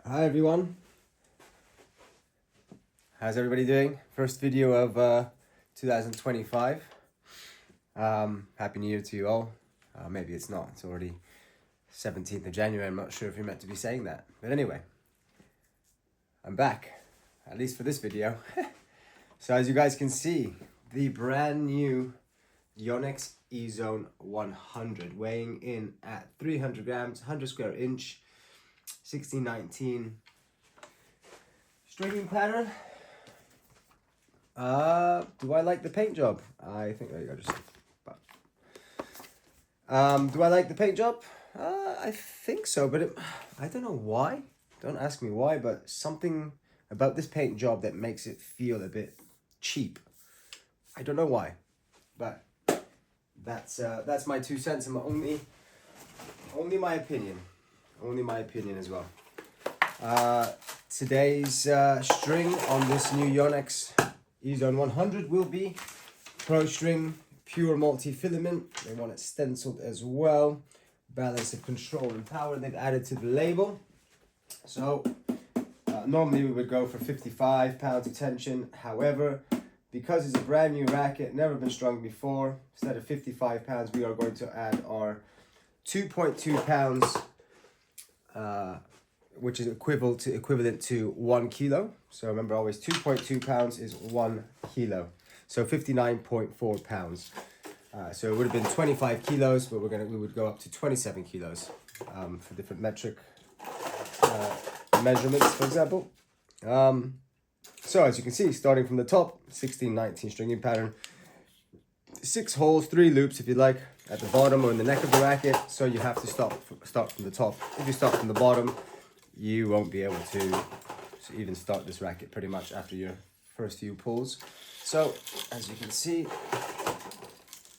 Hi everyone, how's everybody doing? First video of 2025. Happy New Year to you all. Maybe it's not, it's already 17th of January. I'm not sure if you're meant to be saying that, but anyway, I'm back, at least for this video. So as you guys can see, the brand new Yonex Ezone 100, weighing in at 300 grams, 100 square inch, 1619 stringing pattern. Do I like the paint job? I think there you go. Do I like the paint job? I think so, but I don't know why. Don't ask me why, but something about this paint job that makes it feel a bit cheap. I don't know why, but that's my 2 cents and only my opinion. Only my opinion as well. Today's string on this new Yonex Ezone 100 will be Pro-string Pure Multifilament. They want it stenciled as well. Balance of control and power they've added to the label. So normally we would go for 55 pounds of tension. However, because it's a brand new racket, never been strung before, instead of 55 pounds, we are going to add our 2.2 pounds, which is equivalent to 1 kilo. So remember always 2.2 pounds is 1 kilo. So 59.4 pounds. So it would have been 25 kilos, but we would go up to 27 kilos for different metric measurements, for example. So as you can see, starting from the top, 1619 stringing pattern, 6 holes, 3 loops if you like, at the bottom or in the neck of the racket. So you have to start from the top. If you start from the bottom, you won't be able to even start this racket pretty much after your first few pulls. So as you can see,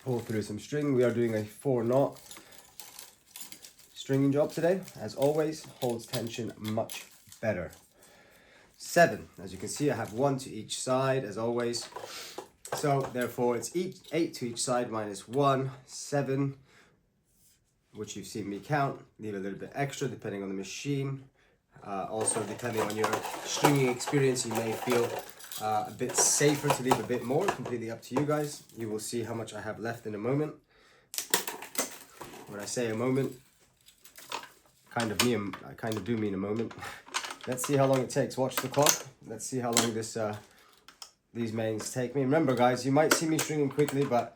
pull through some string. We are doing a 4-knot stringing job today. As always, holds tension much better. 7, as you can see, I have 1 to each side as always. So therefore it's 8 to each side minus 1, 7, which you've seen me count. Leave a little bit extra depending on the machine. Also, depending on your stringing experience, you may feel a bit safer to leave a bit more. Completely up to you guys. You will see how much I have left in a moment. When I say a moment, I kind of do mean a moment. Let's see how long it takes. Watch the clock. Let's see how long these mains take me. Remember, guys, you might see me stringing quickly, but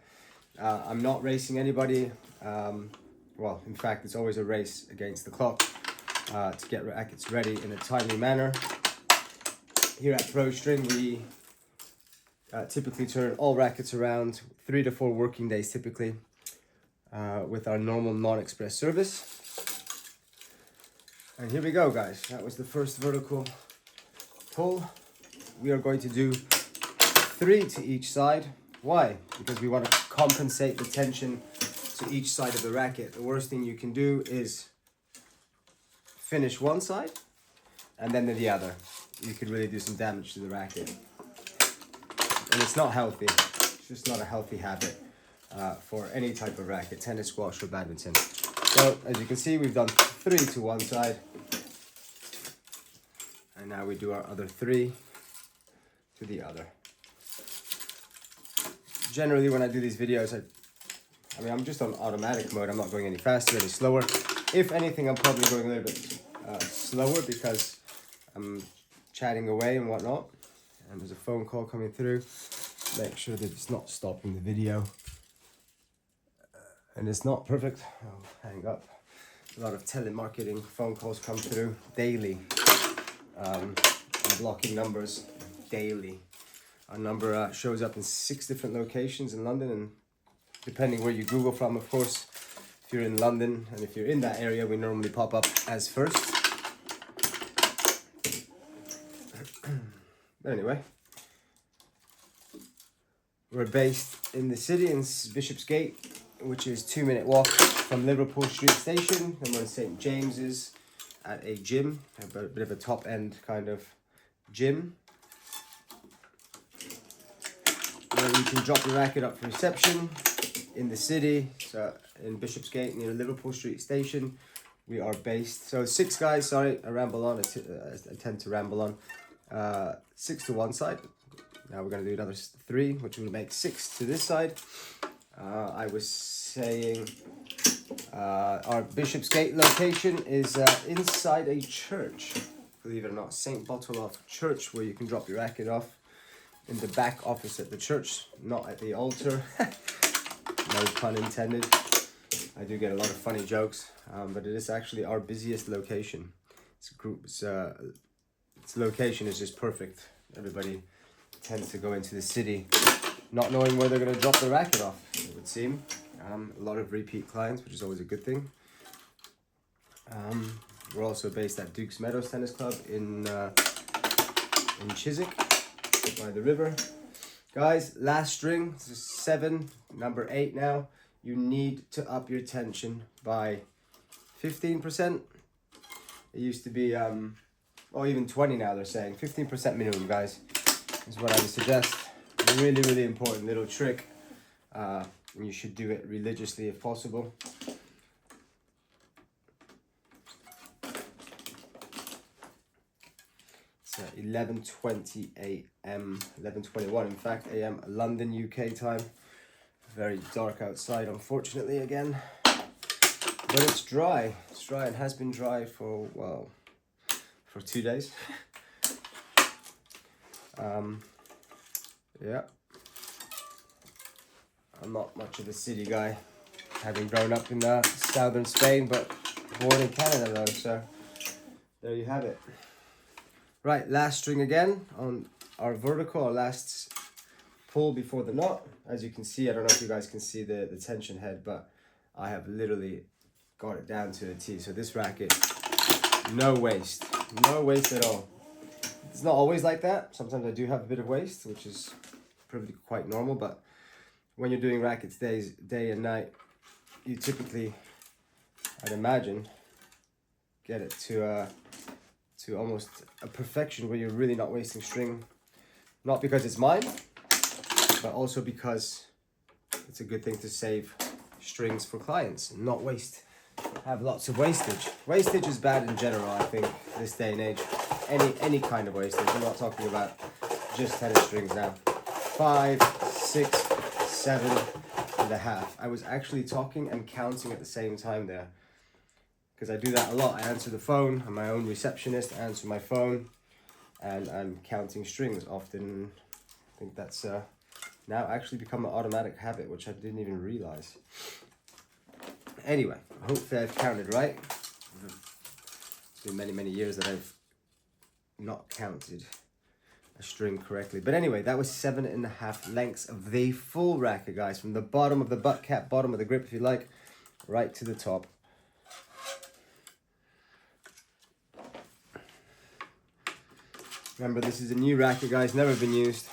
I'm not racing anybody. Well, in fact, it's always a race against the clock. To get rackets ready in a timely manner. Here at Pro-string, we typically turn all rackets around 3 to 4 working days typically with our normal non-express service. And here we go, guys. That was the first vertical pull. We are going to do 3 to each side. Why? Because we want to compensate the tension to each side of the racket. The worst thing you can do is finish one side and then the other. You could really do some damage to the racket. And it's not healthy. It's just not a healthy habit for any type of racket, tennis, squash, or badminton. So as you can see, we've done 3 to one side. And now we do our other 3 to the other. Generally, when I do these videos, I mean, I'm just on automatic mode. I'm not going any faster, any slower. If anything, I'm probably going a little bit slower because I'm chatting away and whatnot. And there's a phone call coming through. Make sure that it's not stopping the video. And it's not perfect. I'll hang up. A lot of telemarketing phone calls come through daily. I'm blocking numbers daily. Our number shows up in 6 different locations in London, and depending where you Google from, of course, if you're in London and if you're in that area, we normally pop up as first. But anyway, we're based in the city in Bishopsgate, which is 2-minute walk from Liverpool Street Station. And we're in St. James's at a gym, a bit of a top end kind of gym, where you can drop your racket up for reception in the city. So in Bishopsgate near Liverpool Street Station, we are based. So 6 guys, sorry, I ramble on, I tend to ramble on. 6 to one side. Now we're going to do another 3, which will make 6 to this side. I was saying our Bishopsgate location is inside a church. Believe it or not, St. Botolph Church, where you can drop your racket off in the back office at the church, not at the altar. No pun intended. I do get a lot of funny jokes, but it is actually our busiest location. Its location is just perfect. Everybody tends to go into the city not knowing where they're going to drop the racket off, it would seem. A lot of repeat clients, which is always a good thing. We're also based at Duke's Meadows Tennis Club in Chiswick, by the river. Guys, last string, this is 7, number 8 now. You need to up your tension by 15%. It used to be, or even 20 now they're saying. 15% minimum, guys, is what I would suggest. A really, really important little trick. And you should do it religiously if possible. It's 11:20 a.m., 11:21 in fact a.m. London, UK time. Very dark outside, unfortunately, again. But it's dry. It's dry and has been dry for, well, for 2 days. Yeah. I'm not much of a city guy, having grown up in southern Spain, but born in Canada though, so there you have it. Right, last string again on our vertical, our last pull before the knot. As you can see, I don't know if you guys can see the tension head, but I have literally got it down to a T. So this racket, no waste at all. It's not always like that. Sometimes I do have a bit of waste, which is probably quite normal, but when you're doing rackets day and night, you typically, I'd imagine, get it to almost a perfection where you're really not wasting string. Not because it's mine, but also because it's a good thing to save strings for clients and not have lots of wastage. Wastage is bad in general, I think, this day and age. Any kind of wastage. I'm not talking about just tennis strings now. 5, 6, 7.5. I was actually talking and counting at the same time there, because I do that a lot. I answer the phone. I'm my own receptionist. I answer my phone, and I'm counting strings often. I think that's now actually become an automatic habit, which I didn't even realize. Anyway, hopefully I've counted right. It's been many years that I've not counted a string correctly. But anyway, that was 7.5 lengths of the full racket, guys, from the bottom of the butt cap, bottom of the grip if you like, right to the top. Remember, this is a new racket, guys, never been used.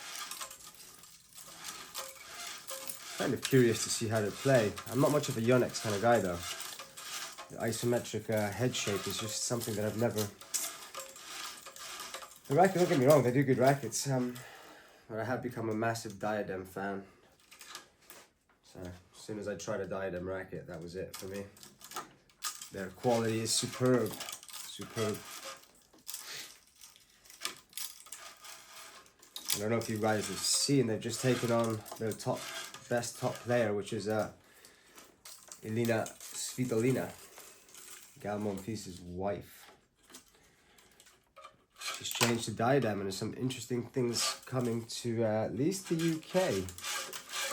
Kind of curious to see how to play. I'm not much of a Yonex kind of guy though. The isometric head shape is just something that I've never... The racket, don't get me wrong, they do good rackets. But I have become a massive diadem fan. So as soon as I tried a diadem racket, that was it for me. Their quality is superb. Superb. I don't know if you guys have seen, they've just taken on their best top player, which is Elina Svitolina, Gal Monfils' wife. She's changed to diadem, and there's some interesting things coming to at least the UK.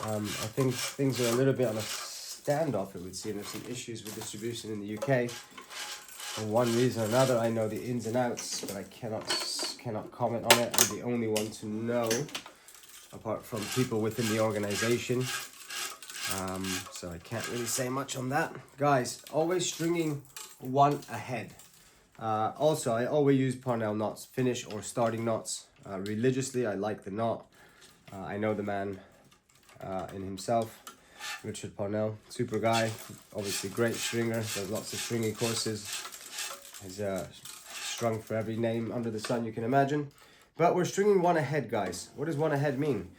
I think things are a little bit on a standoff, it would seem. There's some issues with distribution in the UK. For one reason or another, I know the ins and outs, but I cannot comment on it. I'm the only one to know, apart from people within the organization. So I can't really say much on that. Guys, always stringing one ahead. Also, I always use Parnell knots, finish or starting knots. Religiously, I like the knot. I know the man in himself, Richard Parnell, super guy, obviously great stringer, does lots of stringing courses, has strung for every name under the sun you can imagine. But we're stringing one ahead, guys. What does one ahead mean?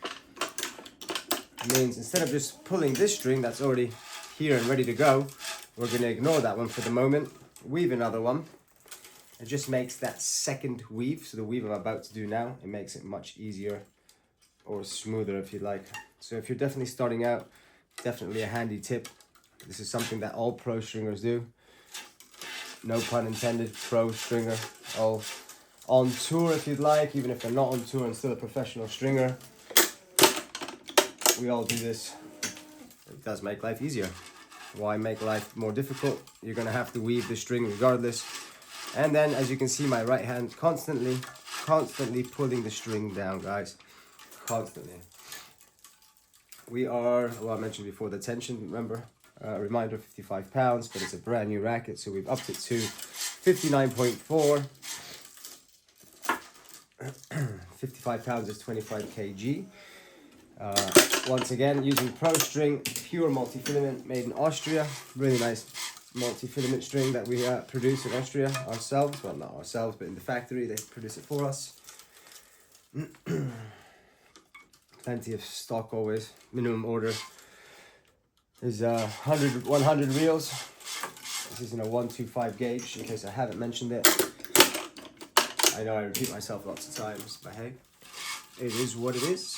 It means instead of just pulling this string that's already here and ready to go, we're going to ignore that one for the moment. weave another one. It just makes that second weave, so the weave I'm about to do now, it makes it much easier or smoother if you like. So if you're definitely starting out, definitely a handy tip. This is something that all pro stringers do. No pun intended, pro stringer, all on tour if you'd like, even if they're not on tour and still a professional stringer. We all do this. It does make life easier. Why make life more difficult? You're gonna have to weave the string regardless. And then, as you can see, my right hand constantly pulling the string down, guys. Constantly. We are, well, I mentioned before the tension, remember? Reminder, 55 pounds, but it's a brand new racket, so we've upped it to 59.4. 55 pounds is 25 kg. Once again, using Pro-string Pure Multifilament made in Austria. Really nice multi-filament string that we produce in Austria ourselves. Well, not ourselves, but in the factory they produce it for us. Plenty of stock always. Minimum order is 100 reels. This is in a 125 gauge, in case I haven't mentioned it. I know I repeat myself lots of times, but hey, it is what it is.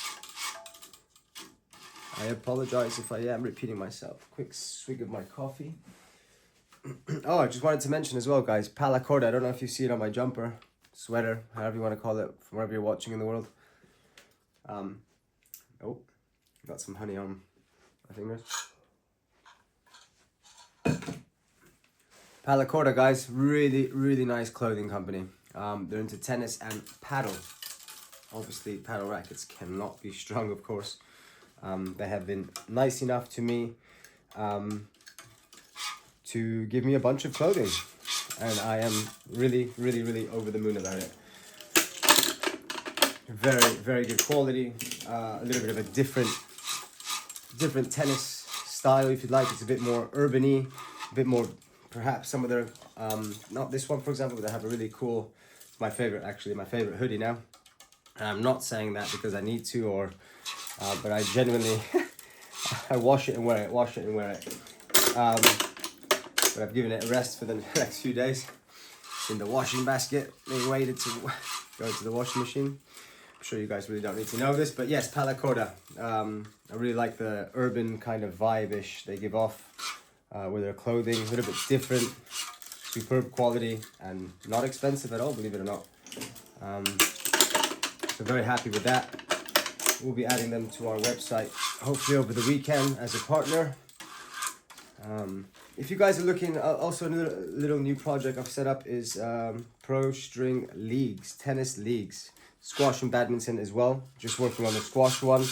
I apologize if I am repeating myself. Quick swig of my coffee. Oh, I just wanted to mention as well, guys, Palacorda. I don't know if you see it on my jumper, sweater, however you want to call it, from wherever you're watching in the world. Oh, got some honey on my fingers. Palacorda, guys, really nice clothing company. They're into tennis and paddle. Obviously, paddle rackets cannot be strung, of course. They have been nice enough to me to give me a bunch of clothing, and I am really over the moon about it. Very good quality. A little bit of a different tennis style, if you'd like. It's a bit more urban-y, a bit more, perhaps some of their not this one for example, but they have a really cool, my favorite hoodie now. And I'm not saying that because I need to, or but I genuinely I wash it and wear it. But I've given it a rest for the next few days in the washing basket, being waited to go to the washing machine. I'm sure you guys really don't need to know this, but yes, Palacorda. I really like the urban kind of vibe-ish they give off with their clothing. A little bit different, superb quality, and not expensive at all, believe it or not. So very happy with that. We'll be adding them to our website hopefully over the weekend as a partner. If you guys are looking, also a little new project I've set up is Pro-string leagues, tennis leagues, squash and badminton as well. Just working on the squash one.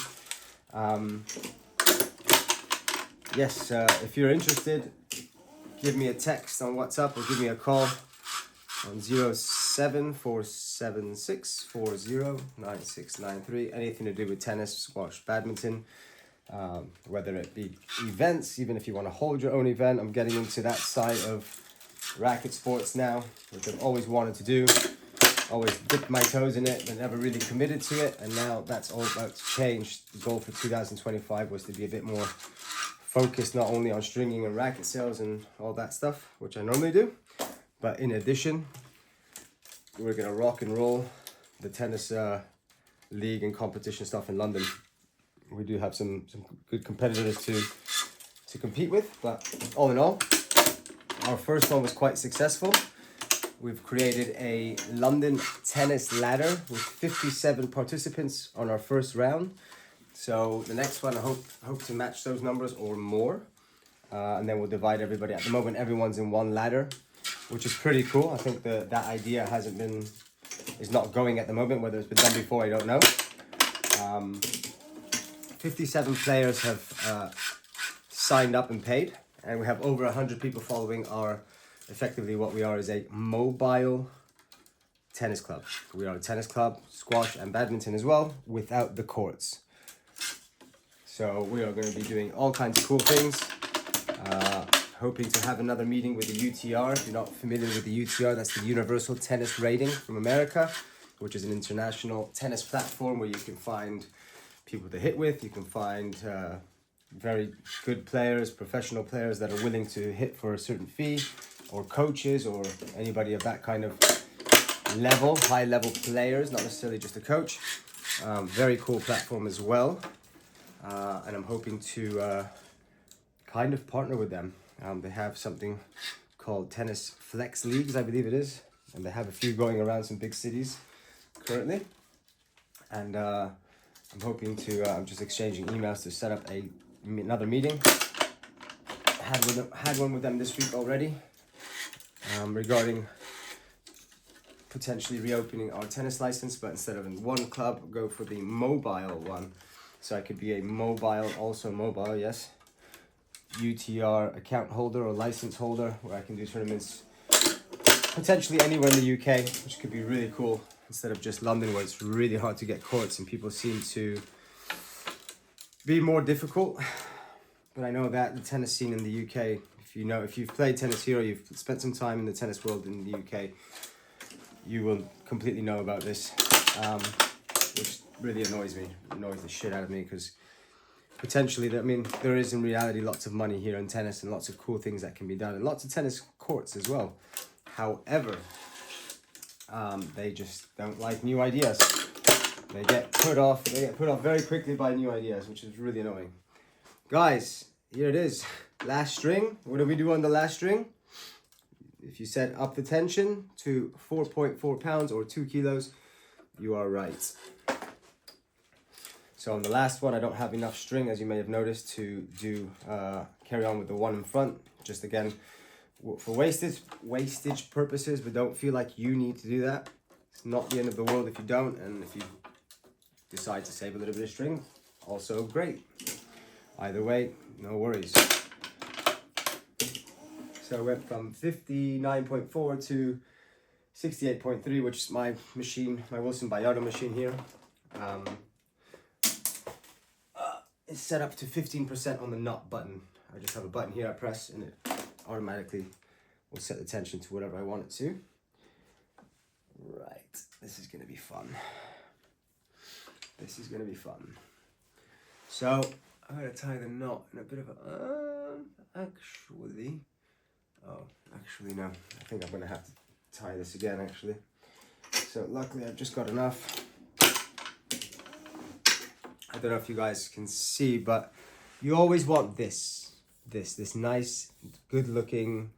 Yes, if you're interested, give me a text on WhatsApp or give me a call on 07476409693. Anything to do with tennis, squash, badminton. Whether it be events, even if you want to hold your own event. I'm getting into that side of racket sports now, which I've always wanted to do. Always dipped my toes in it, but never really committed to it. And now that's all about to change. The goal for 2025 was to be a bit more focused, not only on stringing and racket sales and all that stuff, which I normally do, but in addition, we're gonna rock and roll the tennis league and competition stuff in London. We do have some good competitors to compete with, but all in all, our first one was quite successful. We've created a London tennis ladder with 57 participants on our first round. So the next one, I hope to match those numbers or more, and then we'll divide everybody. At the moment, everyone's in one ladder, which is pretty cool. I think that idea is not going at the moment. Whether it's been done before, I don't know. 57 players have signed up and paid, and we have over 100 people following our, effectively what we are is a mobile tennis club. We are a tennis club, squash and badminton as well, without the courts. So we are going to be doing all kinds of cool things. Hoping to have another meeting with the UTR. If you're not familiar with the UTR, that's the Universal Tennis Rating from America, which is an international tennis platform where you can find people to hit with. You can find very good players, professional players that are willing to hit for a certain fee. or coaches or anybody of that kind of level, high level players, not necessarily just a coach. Very cool platform as well. And I'm hoping to kind of partner with them. They have something called Tennis Flex Leagues, I believe it is. And they have a few going around some big cities currently. And I'm hoping to, I'm just exchanging emails to set up another meeting. Had one with them this week already regarding potentially reopening our tennis license, but instead of in one club, go for the mobile one. So I could be a mobile, also mobile, yes, UTR account holder or license holder, where I can do tournaments potentially anywhere in the UK, which could be really cool, instead of just London, where it's really hard to get courts and people seem to be more difficult. But I know that the tennis scene in the UK, if you've played tennis here or you've spent some time in the tennis world in the UK, you will completely know about this, which really annoys the shit out of me, because potentially, there is in reality lots of money here in tennis and lots of cool things that can be done and lots of tennis courts as well. However, they just don't like new ideas. They get put off very quickly by new ideas, which is really annoying. Guys, here it is. Last string. What do we do on the last string? If you set up the tension to 4.4 pounds or 2 kilos, you are right. So on the last one, I don't have enough string, as you may have noticed, to do carry on with the one in front. Just again, for wastage purposes, but don't feel like you need to do that. It's not the end of the world if you don't, and if you decide to save a little bit of string, also great. Either way, no worries. So I went from 59.4 to 68.3, which is my machine, my Wilson Bayardo machine here. It's set up to 15% on the knot button. I just have a button here I press and it automatically will set the tension to whatever I want it to. Right, this is gonna be fun. This is gonna be fun. So I'm gonna tie the knot in a bit of a, actually no, I think I'm gonna have to tie this again actually. So luckily I've just got enough. I don't know if you guys can see, but you always want this nice, good looking,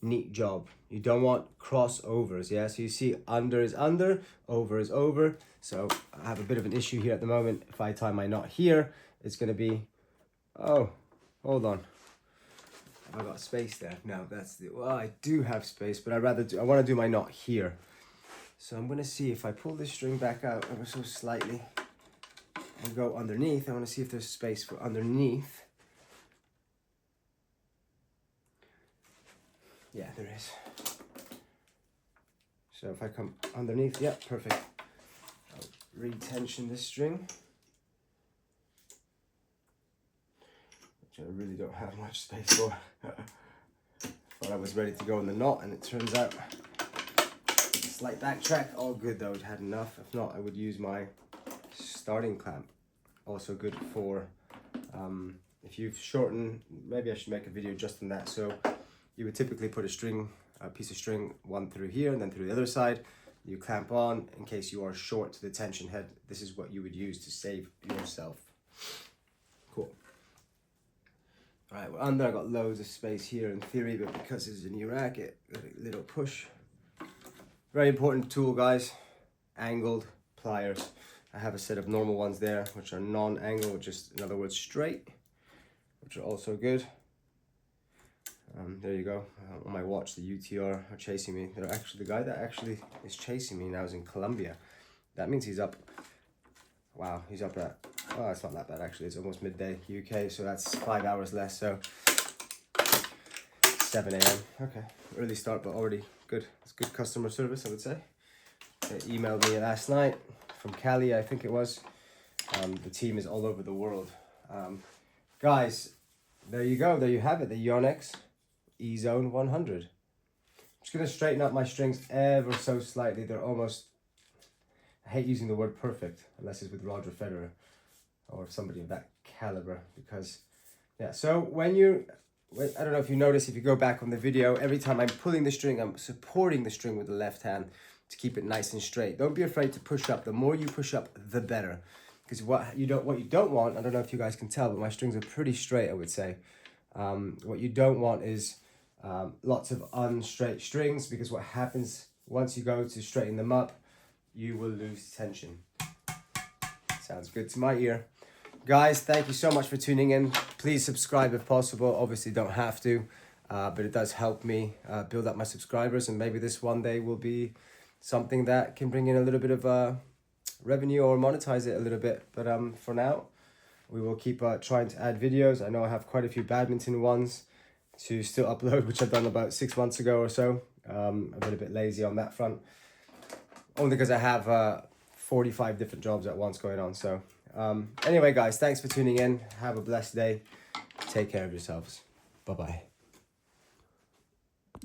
neat job. You don't want crossovers, yeah? So you see under is under, over is over. So I have a bit of an issue here at the moment. If I tie my knot here, it's gonna be, oh, hold on. Have I got space there? No, well, I do have space, but I want to do my knot here. So I'm gonna see if I pull this string back out ever so slightly and go underneath. I want to see if there's space for underneath. Yeah, there is. So if I come underneath, yeah, perfect. I'll re-tension this string, which I really don't have much space for. Thought I was ready to go in the knot, and it turns out slight backtrack. All good though, it had enough. If not, I would use my starting clamp. Also good for if you've shortened, maybe I should make a video just on that. So you would typically put a piece of string, one through here and then through the other side. You clamp on in case you are short to the tension head. This is what you would use to save yourself. Cool. All right, we're under. I got loads of space here in theory, but because it's a new racket, got a little push. Very important tool, guys. Angled pliers. I have a set of normal ones there, which are non-angle, which is, in other words, straight, which are also good. There you go. On my watch, the UTR are chasing me. They're actually, the guy that actually is chasing me now is in Colombia. That means he's up. Wow, he's up at, oh, it's not that bad actually. It's almost midday UK, so that's 5 hours less. So 7 a.m. Okay, early start, but already good. It's good customer service, I would say. They emailed me last night from Cali, I think it was. The team is all over the world. Guys, there you go. There you have it. The Yonex Ezone 100. I'm just going to straighten up my strings ever so slightly. They're almost, I hate using the word perfect, unless it's with Roger Federer or somebody of that caliber, because, yeah, so when I don't know if you notice, if you go back on the video, every time I'm pulling the string, I'm supporting the string with the left hand to keep it nice and straight. Don't be afraid to push up. The more you push up, the better. Because what you don't want, I don't know if you guys can tell, but my strings are pretty straight, I would say. What you don't want is lots of unstraight strings, because what happens once you go to straighten them up, you will lose tension. Sounds good to my ear. Guys, thank you so much for tuning in. Please subscribe if possible. Obviously, don't have to, but it does help me build up my subscribers, and maybe this one day will be something that can bring in a little bit of revenue or monetize it a little bit. But for now, we will keep trying to add videos. I know I have quite a few badminton ones to still upload, which I've done about 6 months ago or so. I've been a bit lazy on that front, only because I have 45 different jobs at once going on. So anyway, guys, thanks for tuning in. Have a blessed day. Take care of yourselves. Bye-bye.